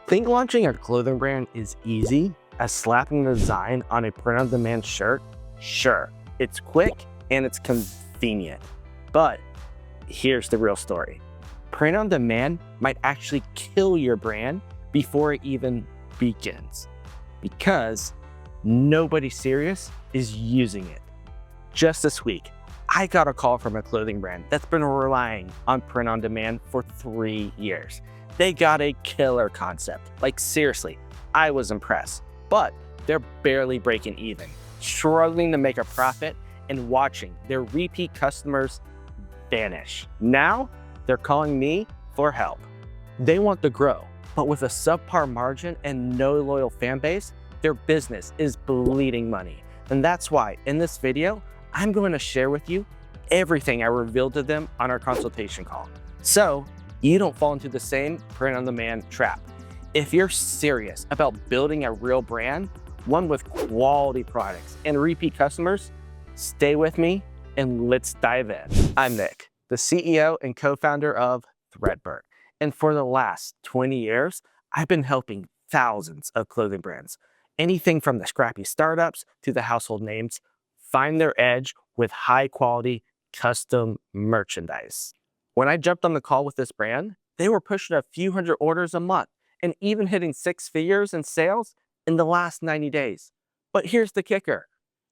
Think launching a clothing brand is easy as slapping the design on a print-on-demand shirt? Sure, it's quick and it's convenient. But here's the real story. Print-on-demand might actually kill your brand before it even begins because nobody serious is using it. Just this week, I got a call from a clothing brand that's been relying on print-on-demand for 3 years. They got a killer concept. Like seriously, I was impressed. But they're barely breaking even, struggling to make a profit and watching their repeat customers vanish. Now, they're calling me for help. They want to grow, but with a subpar margin and no loyal fan base, their business is bleeding money. And that's why in this video, I'm going to share with you everything I revealed to them on our consultation call, so you don't fall into the same print-on-demand trap. If you're serious about building a real brand, one with quality products and repeat customers, stay with me and let's dive in. I'm Nick, the CEO and co-founder of Threadbird. And for the last 20 years, I've been helping thousands of clothing brands, anything from the scrappy startups to the household names, find their edge with high quality custom merchandise. When I jumped on the call with this brand, they were pushing a few hundred orders a month and even hitting 6 figures in sales in the last 90 days. But here's the kicker.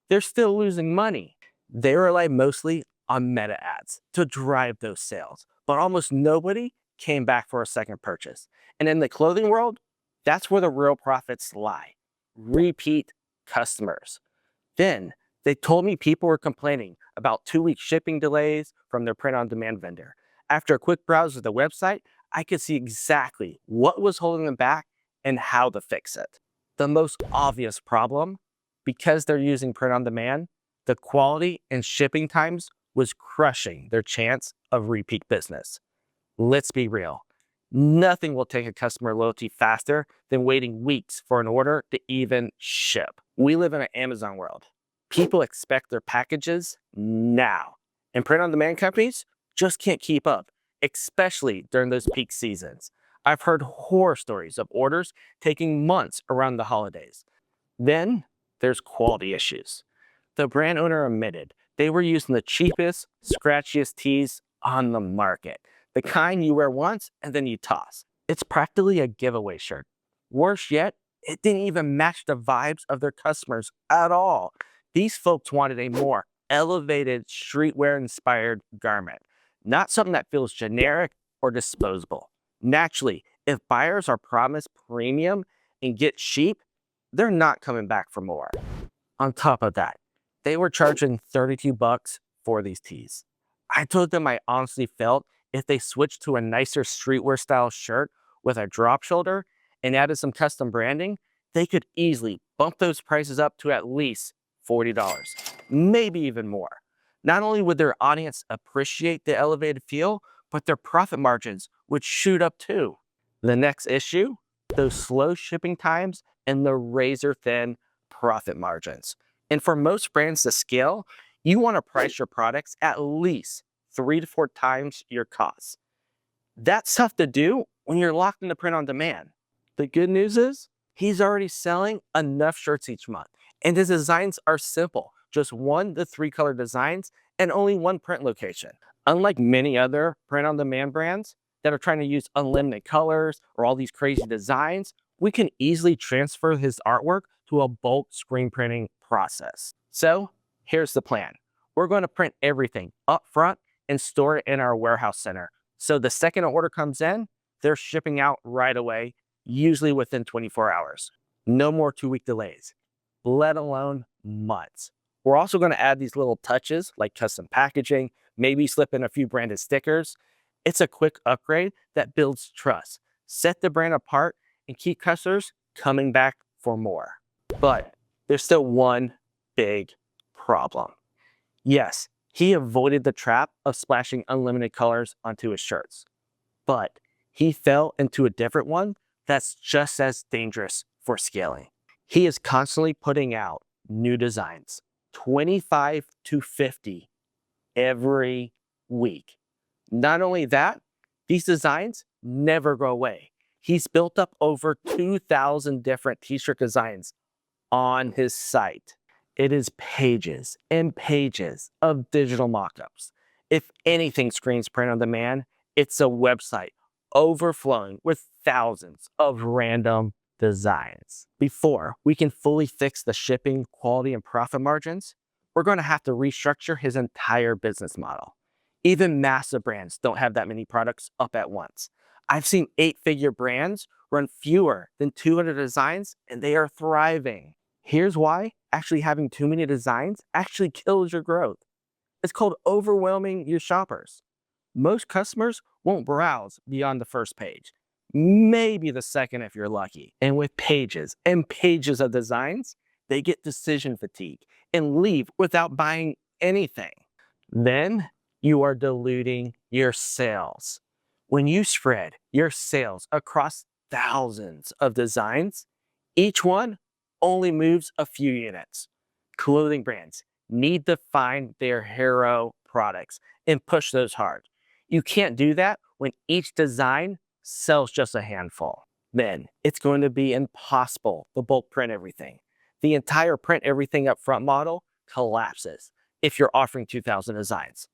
They're still losing money. They rely mostly on meta ads to drive those sales, but almost nobody came back for a second purchase. And in the clothing world, that's where the real profits lie. Repeat customers. Then they told me people were complaining about 2-week shipping delays from their print-on-demand vendor. After a quick browse of the website, I could see exactly what was holding them back and how to fix it. The most obvious problem, because they're using print-on-demand, the quality and shipping times was crushing their chance of repeat business. Let's be real. Nothing will take a customer loyalty faster than waiting weeks for an order to even ship. We live in an Amazon world. People expect their packages now, and print-on-demand companies just can't keep up, especially during those peak seasons. I've heard horror stories of orders taking months around the holidays. Then there's quality issues. The brand owner admitted they were using the cheapest, scratchiest tees on the market, the kind you wear once and then you toss. It's practically a giveaway shirt. Worse yet, it didn't even match the vibes of their customers at all. These folks wanted a more elevated, streetwear-inspired garment, not something that feels generic or disposable. Naturally, if buyers are promised premium and get cheap, they're not coming back for more. On top of that, they were charging $32 for these tees. I told them I honestly felt if they switched to a nicer streetwear style shirt with a drop shoulder and added some custom branding, they could easily bump those prices up to at least $40, maybe even more. Not only would their audience appreciate the elevated feel, but their profit margins would shoot up too. The next issue, those slow shipping times and the razor-thin profit margins. And for most brands to scale, you want to price your products at least 3 to 4 times your costs. That's tough to do when you're locked into print-on-demand. The good news is, he's already selling enough shirts each month, and his designs are simple. Just 1 to 3 color designs and only 1 print location. Unlike many other print-on-demand brands that are trying to use unlimited colors or all these crazy designs, we can easily transfer his artwork to a bulk screen printing process. So here's the plan. We're going to print everything up front and store it in our warehouse center. So the second an order comes in, they're shipping out right away, usually within 24 hours. No more 2-week delays, let alone months. We're also going to add these little touches like custom packaging, maybe slip in a few branded stickers. It's a quick upgrade that builds trust, set the brand apart, and keep customers coming back for more. But there's still one big problem. Yes, he avoided the trap of splashing unlimited colors onto his shirts, but he fell into a different one that's just as dangerous for scaling. He is constantly putting out new designs, 25 to 50 every week. Not only that, these designs never go away. He's built up over 2,000 different t-shirt designs on his site. It is pages and pages of digital mockups. If anything screams print on demand, it's a website overflowing with thousands of random designs. Before we can fully fix the shipping, quality, and profit margins, we're going to have to restructure his entire business model. Even massive brands don't have that many products up at once. I've seen 8-figure brands run fewer than 200 designs and they are thriving. Here's why actually having too many designs actually kills your growth. It's called overwhelming your shoppers. Most customers won't browse beyond the first page, maybe the second if you're lucky. And with pages and pages of designs, they get decision fatigue and leave without buying anything. Then you are diluting your sales. When you spread your sales across thousands of designs, each one only moves a few units. Clothing brands need to find their hero products and push those hard. You can't do that when each design sells just a handful. Then it's going to be impossible to bulk print everything. The entire print everything up front model collapses if you're offering 2,000 designs.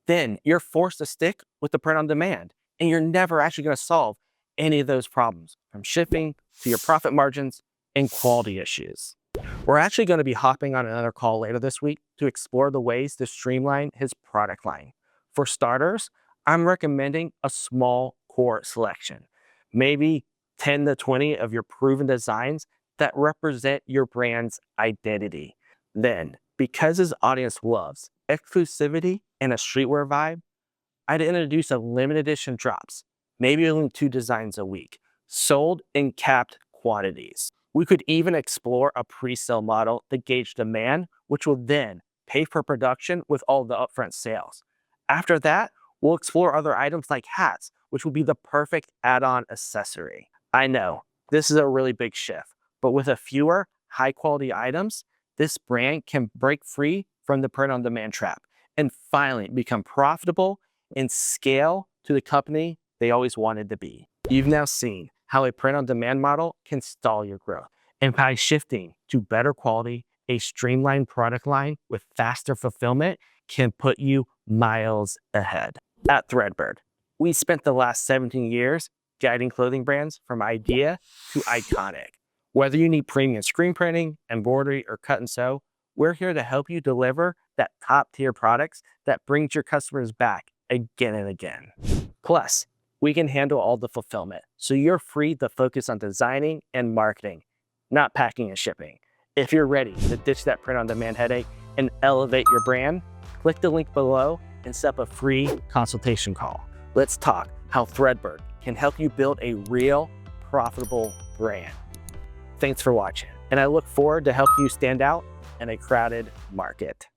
Then you're forced to stick with the print on demand, and you're never actually going to solve any of those problems, from shipping to your profit margins and quality issues. We're actually going to be hopping on another call later this week to explore the ways to streamline his product line. For starters, I'm recommending a small core selection, maybe 10 to 20 of your proven designs that represent your brand's identity. Then, because his audience loves exclusivity and a streetwear vibe, I'd introduce a limited edition drops, maybe only 2 designs a week, sold in capped quantities. We could even explore a pre-sale model to gauge demand, which will then pay for production with all the upfront sales. After that, we'll explore other items like hats, which will be the perfect add-on accessory. I know, this is a really big shift, but with a fewer high-quality items, this brand can break free from the print-on-demand trap and finally become profitable and scale to the company they always wanted to be. You've now seen how a print-on-demand model can stall your growth. And by shifting to better quality, a streamlined product line with faster fulfillment can put you miles ahead. At Threadbird, we spent the last 17 years guiding clothing brands from idea to iconic. Whether you need premium screen printing, embroidery, or cut and sew, we're here to help you deliver that top-tier products that brings your customers back again and again. Plus, we can handle all the fulfillment, so you're free to focus on designing and marketing, not packing and shipping. If you're ready to ditch that print-on-demand headache and elevate your brand, click the link below and set up a free consultation call. Let's talk how Threadbird can help you build a real, profitable brand. Thanks for watching, and I look forward to helping you stand out in a crowded market.